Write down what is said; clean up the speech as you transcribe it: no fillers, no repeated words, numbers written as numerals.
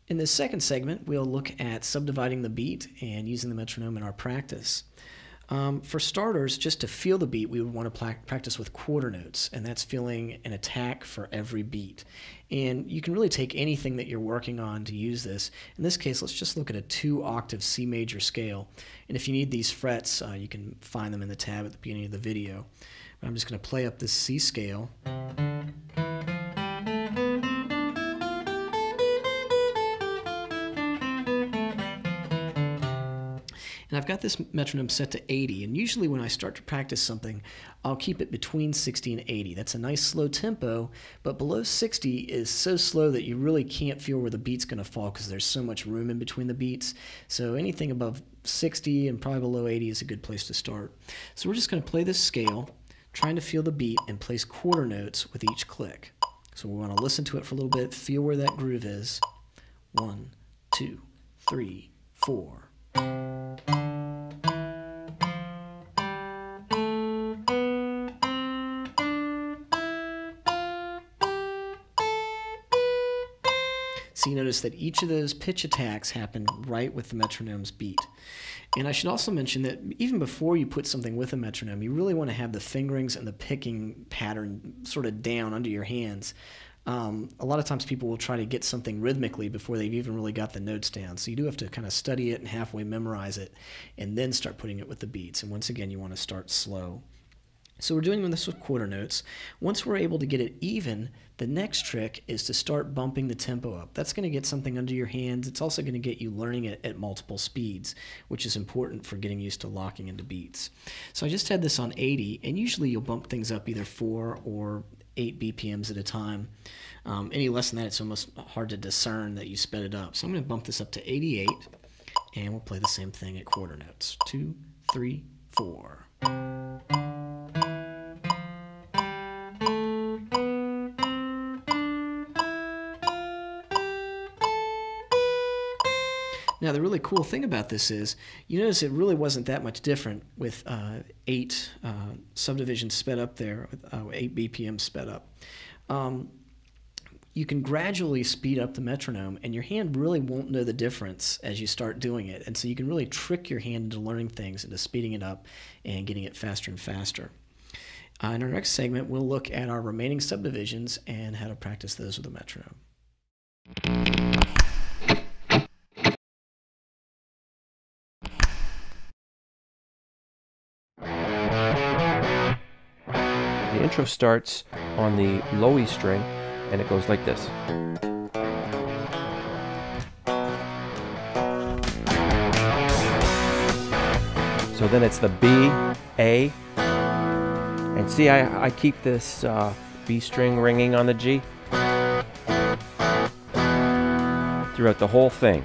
In this second segment, we'll look at subdividing the beat and using the metronome in our practice. For starters, just to feel the beat, we would want to practice with quarter notes, and that's feeling an attack for every beat. And you can really take anything that you're working on to use this. In this case, let's just look at a 2-octave C major scale. And if you need these frets, you can find them in the tab at the beginning of the video. But I'm just going to play up this C scale. And I've got this metronome set to 80, and usually when I start to practice something, I'll keep it between 60 and 80. That's a nice slow tempo, but below 60 is so slow that you really can't feel where the beat's going to fall because there's so much room in between the beats. So anything above 60 and probably below 80 is a good place to start. So we're just going to play this scale, trying to feel the beat and place quarter notes with each click. So we want to listen to it for a little bit, feel where that groove is. 1, 2, 3, 4. So you notice that each of those pitch attacks happen right with the metronome's beat. And I should also mention that even before you put something with a metronome, you really want to have the fingerings and the picking pattern sort of down under your hands. A lot of times people will try to get something rhythmically before they've even really got the notes down. So you do have to kind of study it and halfway memorize it and then start putting it with the beats. And once again, you want to start slow. So we're doing this with quarter notes. Once we're able to get it even, the next trick is to start bumping the tempo up. That's going to get something under your hands. It's also going to get you learning it at multiple speeds, which is important for getting used to locking into beats. So I just had this on 80, and usually you'll bump things up either 4 or 8 BPMs at a time. Any less than that, it's almost hard to discern that you sped it up. So I'm going to bump this up to 88, and we'll play the same thing at quarter notes. 2, 3, 4. Now the really cool thing about this is, you notice it really wasn't that much different with 8 subdivisions sped up there, 8 BPM sped up. You can gradually speed up the metronome, and your hand really won't know the difference as you start doing it. And so you can really trick your hand into learning things, into speeding it up and getting it faster and faster. In our next segment, we'll look at our remaining subdivisions and how to practice those with a metronome. The intro starts on the low E string, and it goes like this. So then it's the B, A, and see I keep this B string ringing on the G throughout the whole thing.